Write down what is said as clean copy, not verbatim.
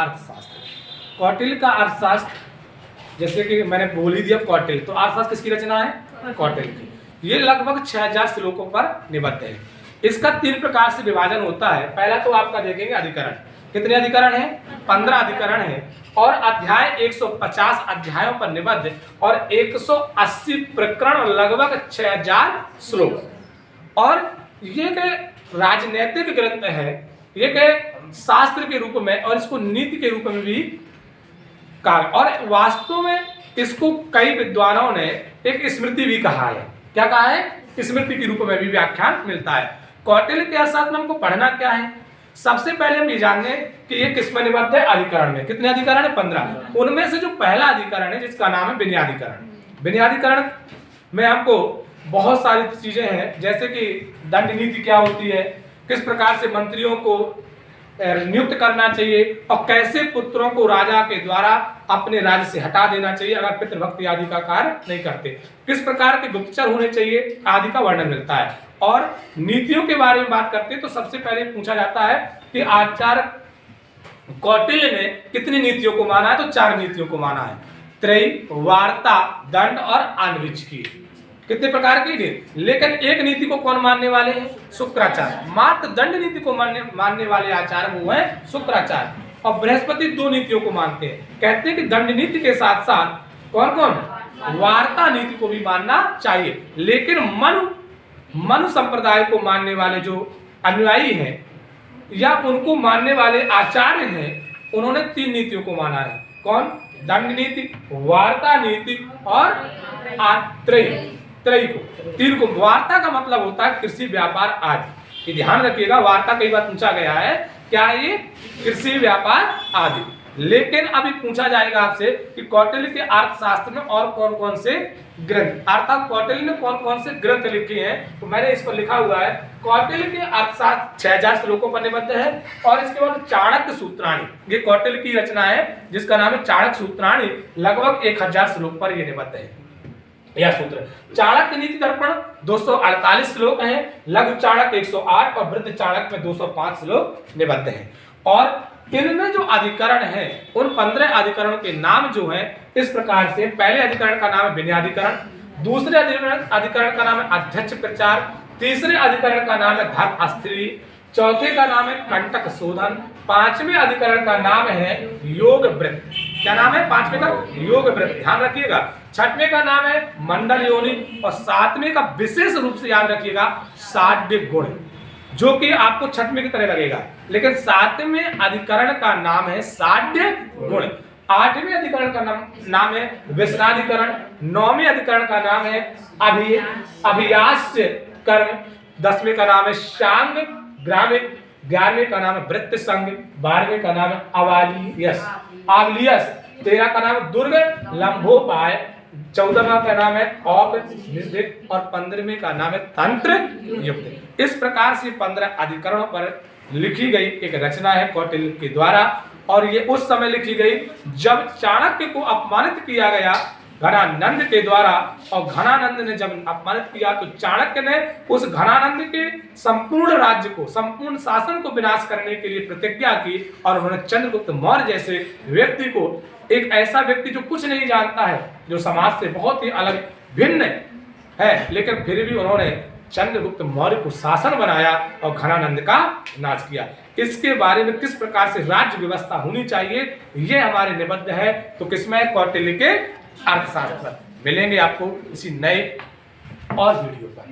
अर्थशास्त्र। कौटिल्य का अर्थशास्त्र, जैसे कि मैंने बोल ही दिया कौटिल्य, तो अर्थशास्त्र किसकी रचना है? कौटिल्य की। ये लगभग 6000 श्लोकों पर निबद्ध है। इसका 3 प्रकार से विभाजन होता है। पहला तो आपका देखेंगे अधिकरण। कितने अधिकरण हैं? 15 अधिकरण हैं और अध्याय 150 अध्यायों पर निबद्ध और 180 प्रकरण और लगभग 6000 श्लोक। और ये एक राजनैतिक ग्रंथ है, ये एक शास्त्र के रूप में और इसको नीति के रूप में भी कहा, और वास्तव में इसको कई विद्वानों ने एक स्मृति भी कहा है। क्या कहा है? स्मृति के रूप में भी व्याख्यान मिलता है। कौटिल्य के अर्थशास्त्र में हमको पढ़ना क्या है? सबसे पहले हम ये जानने कि ये किसमें निबद्ध है? अधिकरण में। कितने अधिकरण है? 15। उनमें से जो पहला अधिकरण है जिसका नाम है विनयाधिकरण। विनयाधिकरण में हमको बहुत सारी चीजें हैं, जैसे कि दंड नीति क्या होती है, किस प्रकार से मंत्रियों को नियुक्त करना चाहिए और कैसे पुत्रों को राजा के द्वारा अपने राज्य से हटा देना चाहिए अगर पितृभक्ति आदि का कार्य नहीं करते, किस प्रकार के गुप्तचर होने चाहिए आदि का वर्णन मिलता है। और नीतियों के बारे में बात करते हैं तो सबसे पहले पूछा जाता है कि आचार्य कौटिल्य ने कितनी नीतियों को माना है? तो 4 नीतियों को माना है। त्रयी, वार्ता, दंड और आन्वीच की। कितने प्रकार की नीति? लेकिन एक नीति को कौन मानने वाले हैं? शुक्राचार्य। मात्र दंड नीति को मानने वाले आचार्य वो है शुक्राचार्य। और बृहस्पति 2 नीतियों को मानते हैं। कहते हैं कि दंड नीति के साथ साथ कौन कौन? वार्ता नीति को भी मानना चाहिए। लेकिन मनु संप्रदाय को मानने वाले जो अनुयायी हैं या उनको मानने वाले आचार्य हैं, उन्होंने 3 नीतियों को माना है। कौन? दंड नीति, वार्ता नीति और त्रयी को। 3 को। वार्ता का मतलब होता है कृषि, व्यापार आदि। ये ध्यान रखिएगा, वार्ता कई बार पूछा गया है, क्या है ये? कृषि, व्यापार आदि। लेकिन अभी पूछा जाएगा आपसे कि कौटिल्य के अर्थशास्त्र में और कौन कौन से ग्रंथ, अर्थात कौटिल्य ने कौन कौन से ग्रंथ लिखे हैं, तो मैंने इस पर लिखा हुआ है। कौटिल्य के अर्थशास्त्र 6000 श्लोकों पर निबद्ध है। और इसके बाद चाणक्य सूत्राणी, ये कौटिल्य की रचना है जिसका नाम है चाणक्य सूत्राणी, लगभग 1000 श्लोक पर यह निबद्ध है। यह सूत्र चाणक्य नीति दर्पण 248 श्लोक हैं, लघु चाणक्य 108 और वृद्ध चाणक्य में 205 श्लोक निबद्ध हैं। और इनमें जो अधिकरण है उन 15 अधिकरणों के नाम जो हैं इस प्रकार से। पहले अधिकरण का नाम है विनयाधिकरण, दूसरे अधिकरण का नाम है अध्यक्ष प्रचार, तीसरे अधिकरण का नाम है धर्म स्त्री, चौथे का नाम है कंटक शोधन, 5वें अधिकरण का नाम है योग वृत्त। क्या नाम है 5वें का? योग वृत्त। ध्यान रखिएगा। 6वें का नाम है मंडल योनि और 7वें का विशेष रूप से याद रखिएगा साध्य गुण, जो कि आपको 6वें की तरह लगेगा, लेकिन 7वें अधिकरण का नाम है साध्य गुण। 8वें अधिकरण का नाम है व्यसनाधिकरण, 9वें अधिकरण का नाम है अभियास्य कर्म, 10वें का नाम है शांग ग्रामिक, 11वें का नाम है वृत्त संग, 12वें का नाम है अवालियस, 13 का नाम है दुर्ग लंबोपाय, 14वां का नाम है औपनिषद और 15वें का नाम है तंत्र युक्त। इस प्रकार से 15 अधिकरणों पर लिखी गई एक रचना है कौटिल्य के द्वारा। और ये उस समय लिखी गई जब चाणक्य को अपमानित किया गया घनानंद के द्वारा, और घनानंद ने जब अपमानित किया तो चाणक्य ने उस घनानंद के संपूर्ण राज्य को, संपूर्ण शासन को विनाश करने के लिए प्रतिज्ञा की। और उन्होंने चंद्रगुप्त मौर्य जैसे व्यक्ति को, एक ऐसा व्यक्ति जो कुछ नहीं जानता है, जो समाज से बहुत ही अलग भिन्न है, लेकिन फिर भी उन्होंने चंद्रगुप्त मौर्य को शासन बनाया और घनानंद का नाश किया। इसके बारे में किस प्रकार से राज्य व्यवस्था होनी चाहिए ये हमारे निबद्ध है। तो किसमें? कौटिल्य के अर्थशास्त्र। मिलेंगे आपको इसी नए और वीडियो पर।